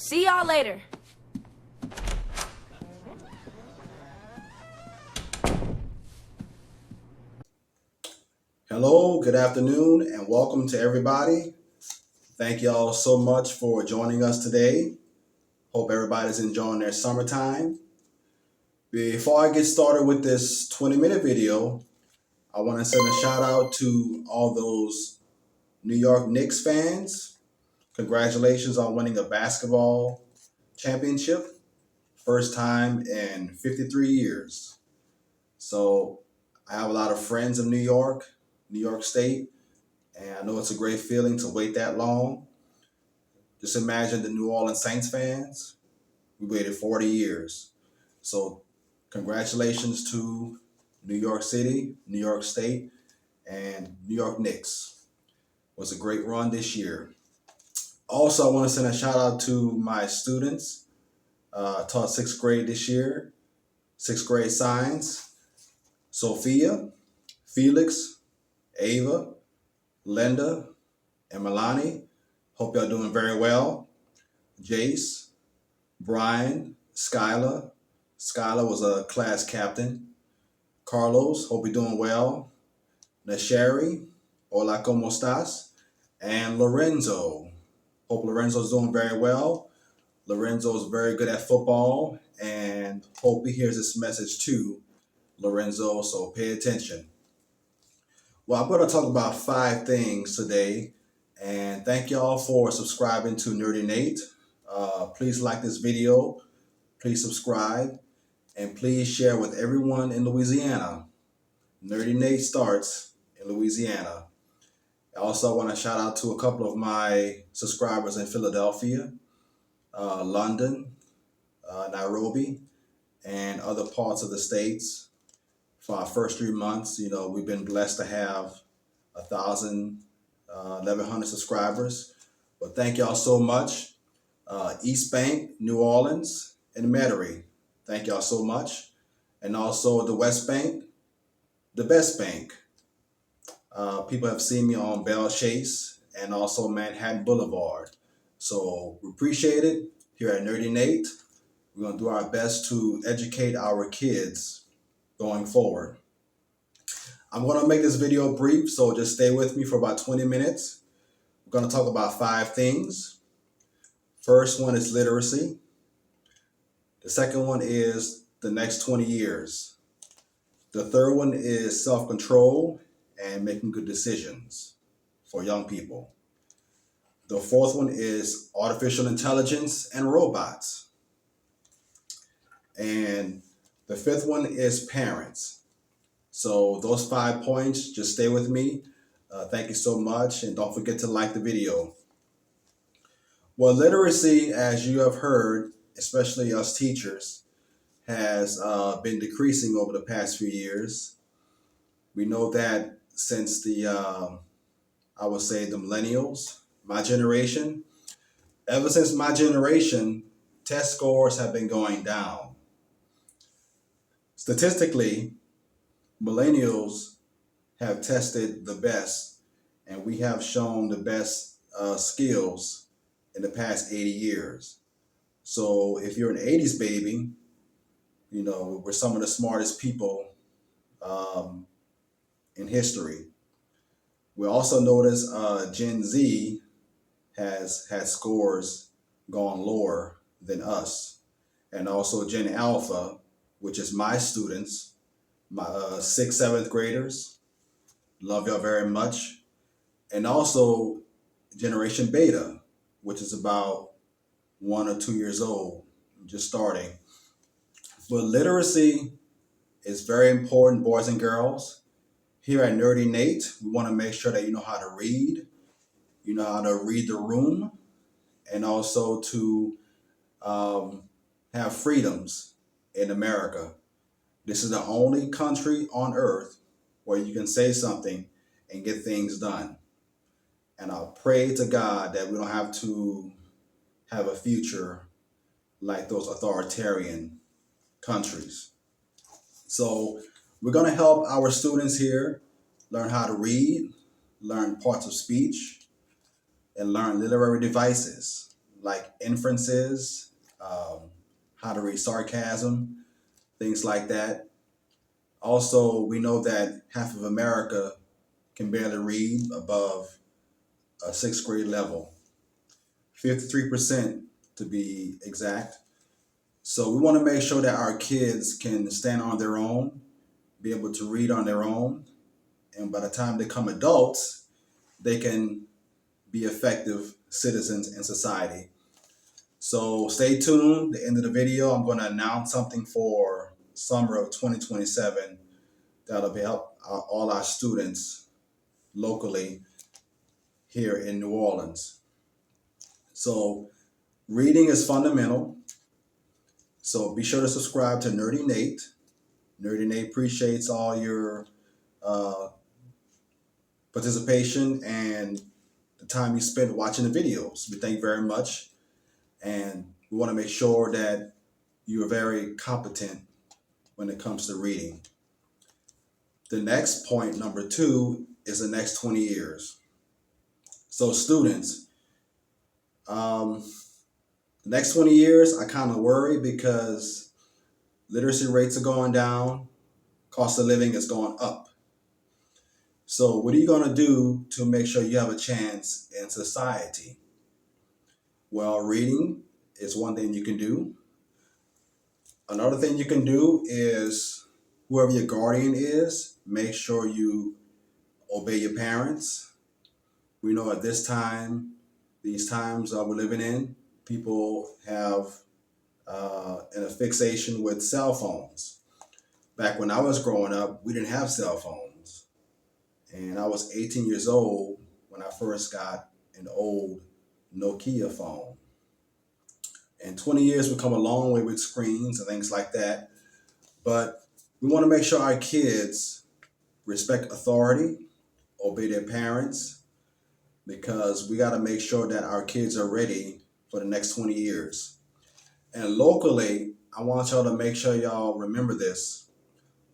See y'all later. Hello, good afternoon, and welcome to everybody. Thank y'all so much for joining us today. Hope everybody's enjoying their summertime. Before I get started with this 20-minute video, I want to send a shout out to all those New York Knicks fans. Congratulations on winning a basketball championship. First time in 53 years. So I have a lot of friends in New York State, and I know it's a great feeling to wait that long. Just imagine the New Orleans Saints fans. We waited 40 years. So congratulations to New York City, New York State, and New York Knicks. It was a great run this year. Also, I want to send a shout out to my students. Taught sixth grade this year, sixth grade science. Sophia, Felix, Ava, Linda, and Milani. Hope y'all doing very well. Jace, Brian, Skylar. Skylar was a class captain. Carlos, hope you're doing well. Nashari, hola, ¿cómo estás? And Lorenzo. Hope Lorenzo's doing very well. Lorenzo's very good at football, and hope he hears this message too, Lorenzo, so pay attention. Well, I'm going to talk about 5 things today, and thank y'all for subscribing to Nerdy Nate. Please like this video, please subscribe, and please share with everyone in Louisiana. Nerdy Nate starts in Louisiana. I also want to shout out to a couple of my subscribers in Philadelphia, London, Nairobi, and other parts of the States. For our first 3 months, we've been blessed to have 1,000, 1,100 subscribers. But thank y'all so much. East Bank, New Orleans, and Metairie. Thank y'all so much. And also the West Bank, the Best Bank. People have seen me on Bell Chase and also Manhattan Boulevard. So we appreciate it here at Nerdy Nate. We're going to do our best to educate our kids going forward. I'm going to make this video brief, so just stay with me for about 20 minutes. We're going to talk about 5 things. First one is literacy. The second one is the next 20 years. The third one is self-control and making good decisions for young people. The fourth one is artificial intelligence and robots. And the fifth one is parents. So those 5 points, just stay with me. Thank you so much. And don't forget to like the video. Well, literacy, as you have heard, especially us teachers, has been decreasing over the past few years. We know that since I would say the millennials, my generation, ever since my generation, test scores have been going down. Statistically, millennials have tested the best, and we have shown the best skills in the past 80 years. So if you're an 80s baby, we're some of the smartest people in history. We also notice Gen Z has had scores gone lower than us. And also Gen Alpha, which is my students, my 6th, 7th graders. Love y'all very much. And also Generation Beta, which is about 1 or 2 years old, just starting. But literacy is very important, boys and girls. Here at Nerdy Nate, we want to make sure that you know how to read, you know how to read the room, and also to have freedoms in America. This is the only country on earth where you can say something and get things done. And I'll pray to God that we don't have to have a future like those authoritarian countries. So we're going to help our students here learn how to read, learn parts of speech, and learn literary devices. like inferences, how to read sarcasm, things like that. Also, we know that half of America can barely read above a sixth grade level, 53% to be exact. So we want to make sure that our kids can stand on their own, be able to read on their own, and by the time they become adults, they can be effective citizens in society. So stay tuned. At the end of the video, I'm going to announce something for summer of 2027 that'll be help all our students locally here in New Orleans. So reading is fundamental. So be sure to subscribe to Nerdy Nate. Nerdy Nate appreciates all your uh, participation and the time you spent watching the videos. We thank you very much. And we want to make sure that you are very competent when it comes to reading. The next point, number 2, is the next 20 years. So students, the next 20 years, I kind of worry because literacy rates are going down, cost of living is going up. So what are you going to do to make sure you have a chance in society? Well, reading is one thing you can do. Another thing you can do is whoever your guardian is, make sure you obey your parents. We know at this time, these times we're living in, people have a fixation with cell phones. Back when I was growing up, we didn't have cell phones. And I was 18 years old when I first got an old Nokia phone. And 20 years we've come a long way with screens and things like that. But we want to make sure our kids respect authority, obey their parents, because we got to make sure that our kids are ready for the next 20 years. And locally, I want y'all to make sure y'all remember this.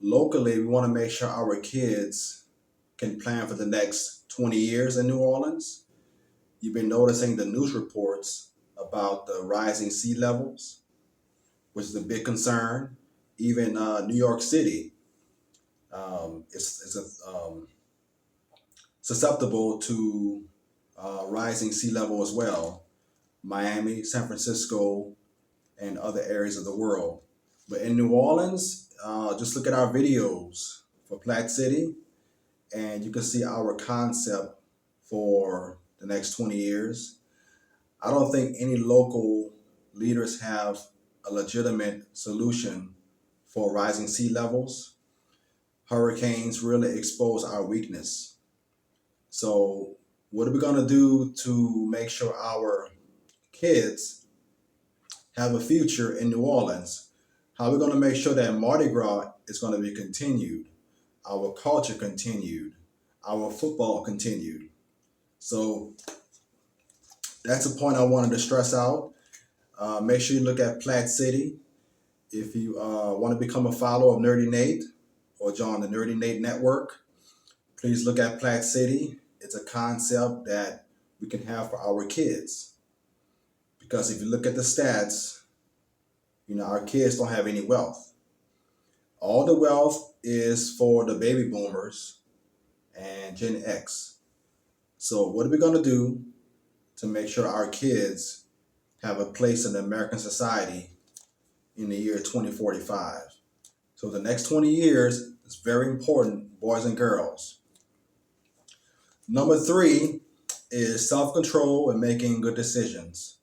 Locally, we want to make sure our kids can plan for the next 20 years in New Orleans. You've been noticing the news reports about the rising sea levels, which is a big concern. Even New York City is susceptible to rising sea level as well. Miami, San Francisco, and other areas of the world. But in New Orleans, just look at our videos for Platte City, and you can see our concept for the next 20 years. I don't think any local leaders have a legitimate solution for rising sea levels. Hurricanes really expose our weakness. So what are we going to do to make sure our kids have a future in New Orleans? How are we going to make sure that Mardi Gras is going to be continued, our culture continued, our football continued? So that's a point I wanted to stress out. Make sure you look at Platte City. If you want to become a follower of Nerdy Nate or join the Nerdy Nate network, please look at Platte City. It's a concept that we can have for our kids. Because if you look at the stats, our kids don't have any wealth. All the wealth is for the baby boomers and Gen X. So what are we going to do to make sure our kids have a place in American society in the year 2045? So the next 20 years is very important, boys and girls. Number 3 is self-control and making good decisions.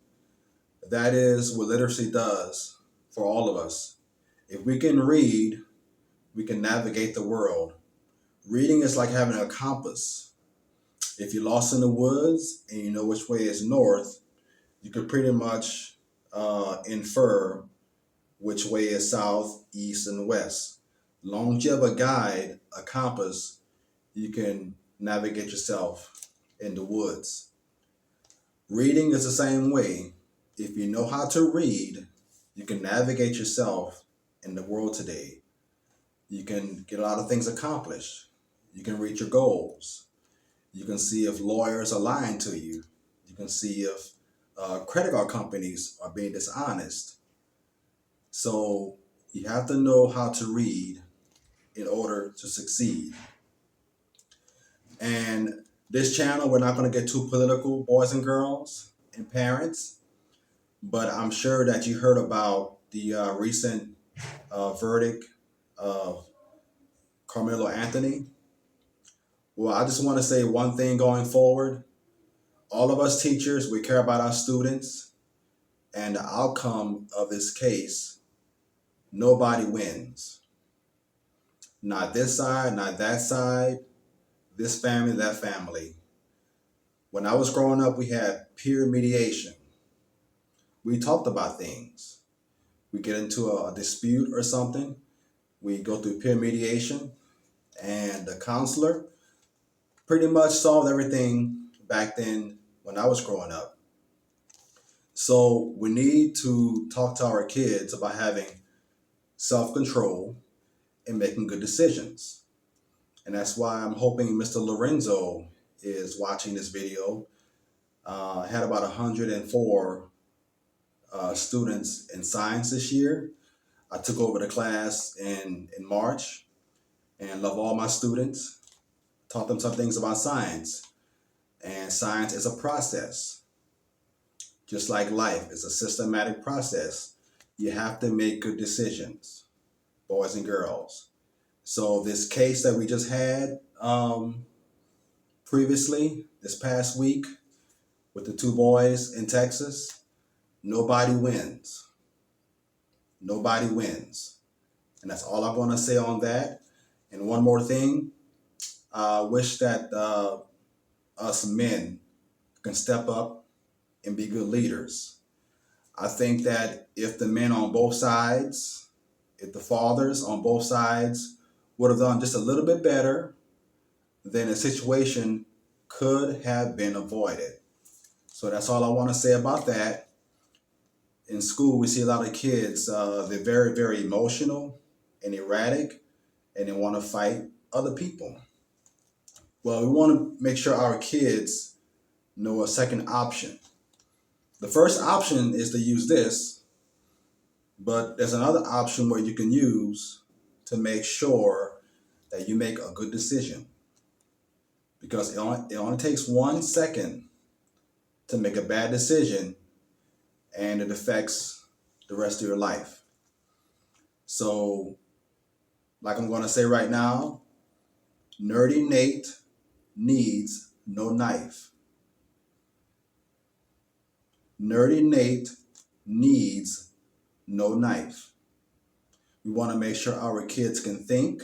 That is what literacy does for all of us. If we can read, we can navigate the world. Reading is like having a compass. If you're lost in the woods and you know which way is north, you could pretty much infer which way is south, east, and west. As long as you have a guide, a compass, you can navigate yourself in the woods. Reading is the same way. If you know how to read, you can navigate yourself in the world today. You can get a lot of things accomplished. You can reach your goals. You can see if lawyers are lying to you. You can see if credit card companies are being dishonest. So you have to know how to read in order to succeed. And this channel, we're not going to get too political, boys and girls and parents, but I'm sure that you heard about the recent verdict of Carmelo Anthony. Well, I just want to say one thing going forward. All of us teachers, we care about our students, and the outcome of this case, nobody wins. Not this side, not that side, this family, that family. When I was growing up, we had peer mediation. We talked about things. We get into a dispute or something, we go through peer mediation, and the counselor pretty much solved everything back then when I was growing up. So we need to talk to our kids about having self-control and making good decisions. And that's why I'm hoping Mr. Lorenzo is watching this video. I had about 104 students in science this year. I took over the class in March and love all my students. Taught them some things about science. And science is a process. Just like life, it's a systematic process. You have to make good decisions, boys and girls. So this case that we just had previously, this past week, with the two boys in Texas, nobody wins. Nobody wins. And that's all I'm going to say on that. And one more thing, I wish that us men can step up and be good leaders. I think that if the men on both sides, if the fathers on both sides would have done just a little bit better, then a situation could have been avoided. So that's all I want to say about that. In school, we see a lot of kids, they're very, very emotional and erratic, and they want to fight other people. Well, we want to make sure our kids know a second option. The first option is to use this, but there's another option where you can use to make sure that you make a good decision. Because it only takes 1 second to make a bad decision, and it affects the rest of your life. So, like I'm going to say right now, Nerdy Nate needs no knife. Nerdy Nate needs no knife. We want to make sure our kids can think,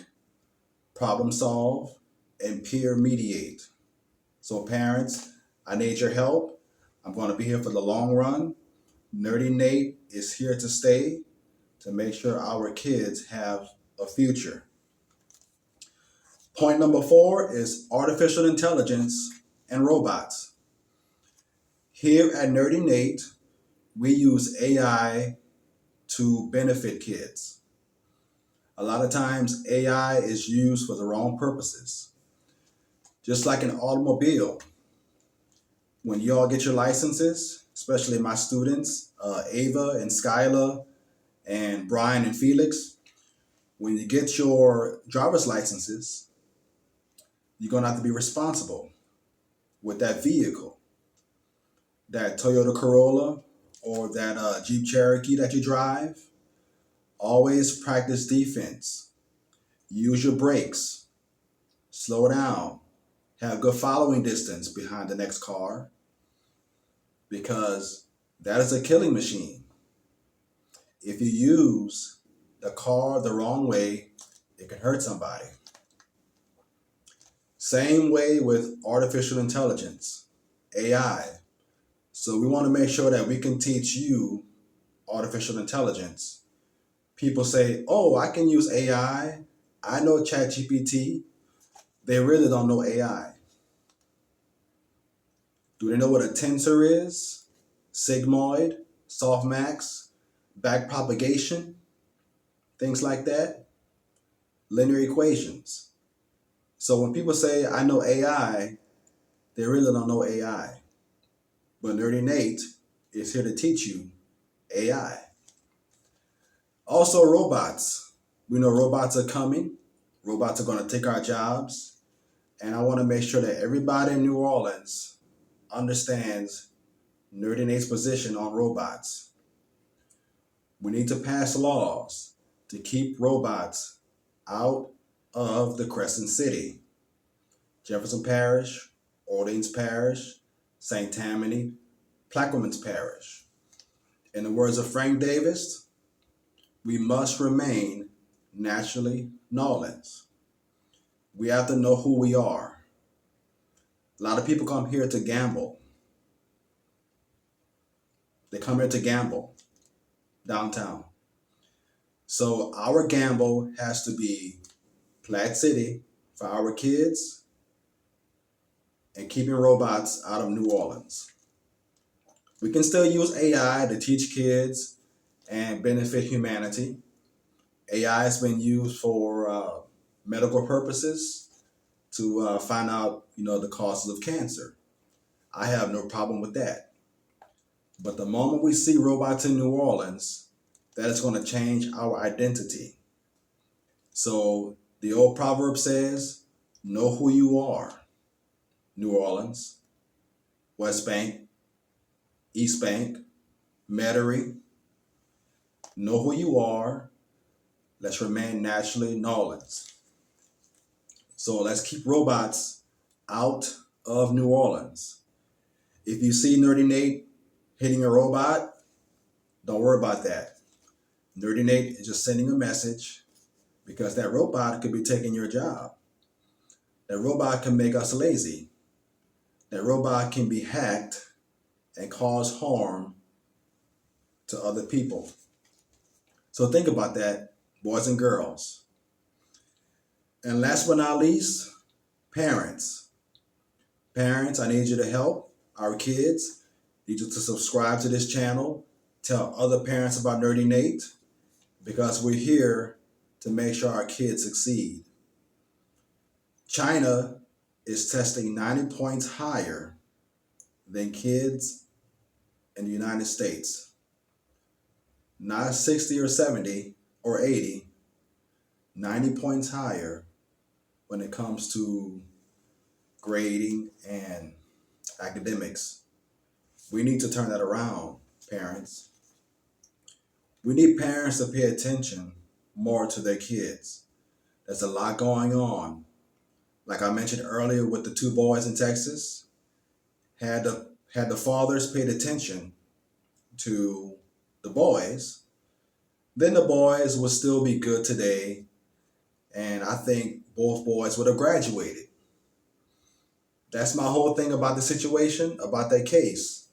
problem solve, and peer mediate. So parents, I need your help. I'm going to be here for the long run. Nerdy Nate is here to stay to make sure our kids have a future. Point number 4 is artificial intelligence and robots. Here at Nerdy Nate, we use AI to benefit kids. A lot of times AI is used for the wrong purposes. Just like an automobile, when you all get your licenses, especially my students, Ava and Skyla and Brian and Felix, when you get your driver's licenses, you're going to have to be responsible with that vehicle, that Toyota Corolla or that Jeep Cherokee that you drive. Always practice defense. Use your brakes. Slow down. Have good following distance behind the next car, because that is a killing machine. If you use the car the wrong way, it can hurt somebody. Same way with artificial intelligence, AI. So we want to make sure that we can teach you artificial intelligence. People say, oh, I can use AI. I know ChatGPT. They really don't know AI. Do they know what a tensor is? Sigmoid, softmax, backpropagation, things like that? Linear equations. So when people say, I know AI, they really don't know AI. But Nerdy Nate is here to teach you AI. Also, robots. We know robots are coming. Robots are going to take our jobs. And I want to make sure that everybody in New Orleans understands Nerdy Nate's position on robots. We need to pass laws to keep robots out of the Crescent City. Jefferson Parish, Orleans Parish, St. Tammany, Plaquemines Parish. In the words of Frank Davis, we must remain naturally Nolans. We have to know who we are. A lot of people come here to gamble. They come here to gamble downtown. So our gamble has to be Platte City for our kids and keeping robots out of New Orleans. We can still use AI to teach kids and benefit humanity. AI has been used for medical purposes to find out, the causes of cancer. I have no problem with that. But the moment we see robots in New Orleans, that is going to change our identity. So the old proverb says, know who you are. New Orleans, West Bank, East Bank, Metairie. Know who you are. Let's remain naturally Nolans. So let's keep robots out of New Orleans. If you see Nerdy Nate hitting a robot, don't worry about that. Nerdy Nate is just sending a message because that robot could be taking your job. That robot can make us lazy. That robot can be hacked and cause harm to other people. So think about that, boys and girls. And last but not least, parents. Parents, I need you to help our kids. I need you to subscribe to this channel. Tell other parents about Nerdy Nate because we're here to make sure our kids succeed. China is testing 90 points higher than kids in the United States. Not 60 or 70 or 80, 90 points higher when it comes to grading and academics. We need to turn that around, parents. We need parents to pay attention more to their kids. There's a lot going on. Like I mentioned earlier with the two boys in Texas, had the fathers paid attention to the boys, then the boys would still be good today, and I think both boys would have graduated. That's my whole thing about the situation, about that case.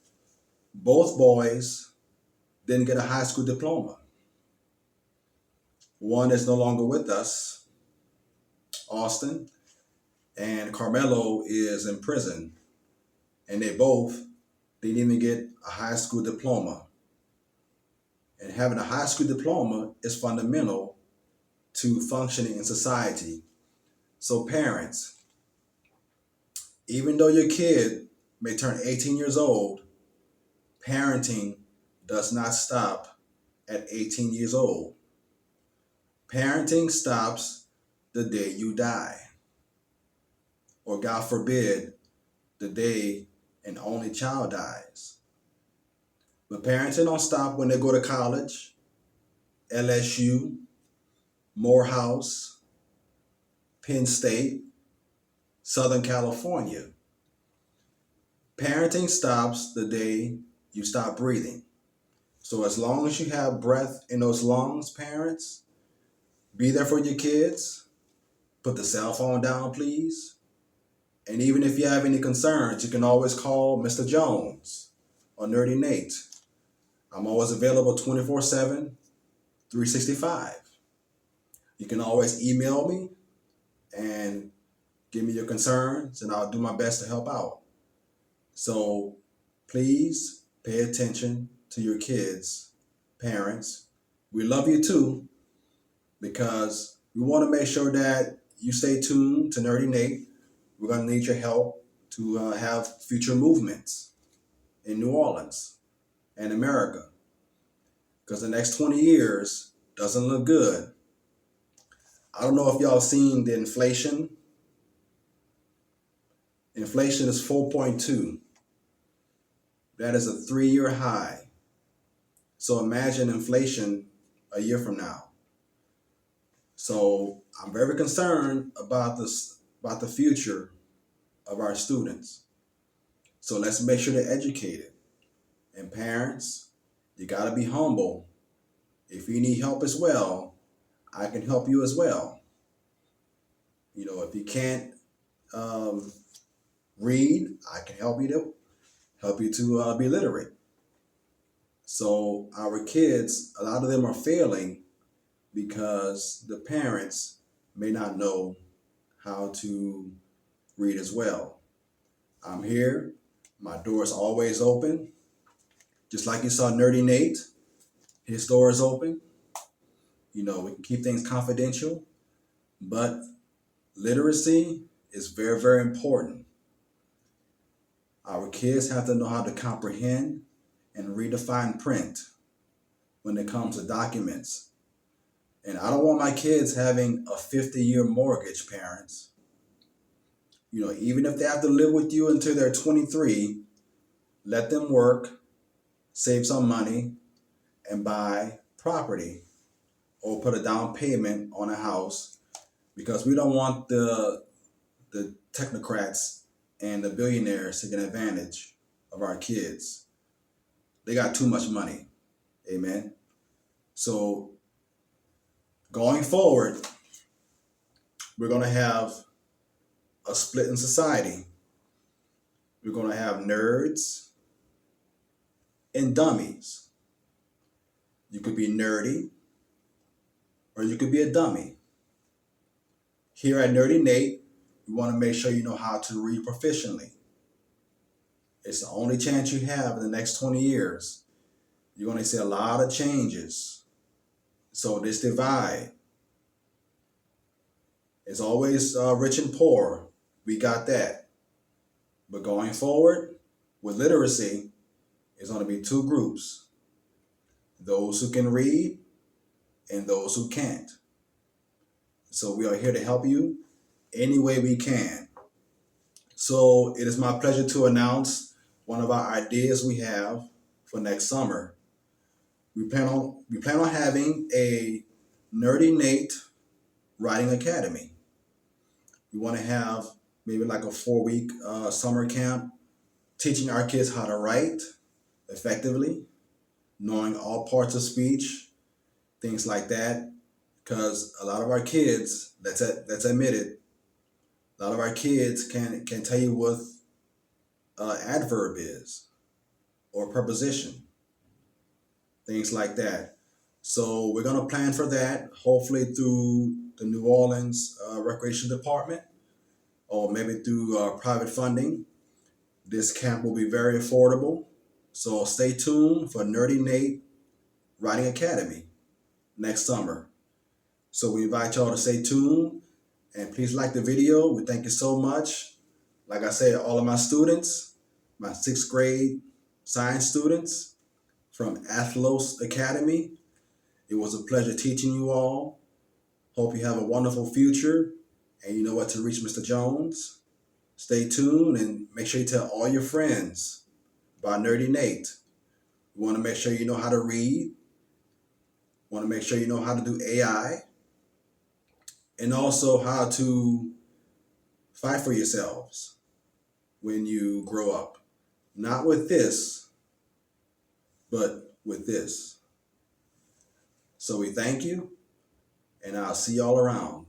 Both boys didn't get a high school diploma. One is no longer with us, Austin, and Karmelo is in prison, and they both didn't even get a high school diploma. And having a high school diploma is fundamental to functioning in society. So parents, even though your kid may turn 18 years old, parenting does not stop at 18 years old. Parenting stops the day you die. Or God forbid, the day an only child dies. But parenting don't stop when they go to college, LSU, Morehouse, Penn State, Southern California. Parenting stops the day you stop breathing. So as long as you have breath in those lungs, parents, be there for your kids. Put the cell phone down, please. And even if you have any concerns, you can always call Mr. Jones or Nerdy Nate. I'm always available 24/7, 365. You can always email me and give me your concerns, and I'll do my best to help out. So please pay attention to your kids, parents. We love you too, because we want to make sure that you stay tuned to Nerdy Nate. We're going to need your help to have future movements in New Orleans. and America. Because the next 20 years doesn't look good. I don't know if y'all seen the inflation. Inflation is 4.2. That is a 3-year high. So imagine inflation a year from now. So I'm very concerned about the future of our students. So let's make sure they're educated. And parents, you got to be humble. If you need help as well, I can help you as well. If you can't read, I can help you to be literate. So our kids, a lot of them are failing because the parents may not know how to read as well. I'm here. My door is always open. Just like you saw Nerdy Nate, his door is open. We can keep things confidential, but literacy is very, very important. Our kids have to know how to comprehend and read the fine print when it comes to documents. And I don't want my kids having a 50-year mortgage, parents. Even if they have to live with you until they're 23, let them work, save some money, and buy property or put a down payment on a house, because we don't want the technocrats and the billionaires taking advantage of our kids. They got too much money. Amen. So going forward, we're going to have a split in society. We're going to have nerds and dummies. You could be nerdy or you could be a dummy. Here at Nerdy Nate, we want to make sure you know how to read proficiently. It's the only chance you have in the next 20 years. You're going to see a lot of changes. So this divide is always rich and poor. We got that. But going forward, with literacy, it's going to be two groups. Those who can read and those who can't. So we are here to help you any way we can. So it is my pleasure to announce one of our ideas we have for next summer. We plan on having a Nerdy Nate Writing Academy. We want to have maybe like a 4-week summer camp, teaching our kids how to write effectively, knowing all parts of speech, things like that. Because a lot of our kids, let's admit it, a lot of our kids can tell you what adverb is or preposition, things like that. So we're going to plan for that, hopefully through the New Orleans Recreation Department or maybe through private funding. This camp will be very affordable. So stay tuned for Nerdy Nate Writing Academy next summer. So we invite y'all to stay tuned and please like the video. We thank you so much. Like I said, all of my students, my 6th grade science students from Athlos Academy, it was a pleasure teaching you all. Hope you have a wonderful future and you know what to reach Mr. Jones. Stay tuned and make sure you tell all your friends about Nerdy Nate. We want to make sure you know how to read. We want to make sure you know how to do AI. And also how to fight for yourselves when you grow up. Not with this, but with this. So we thank you, and I'll see y'all around.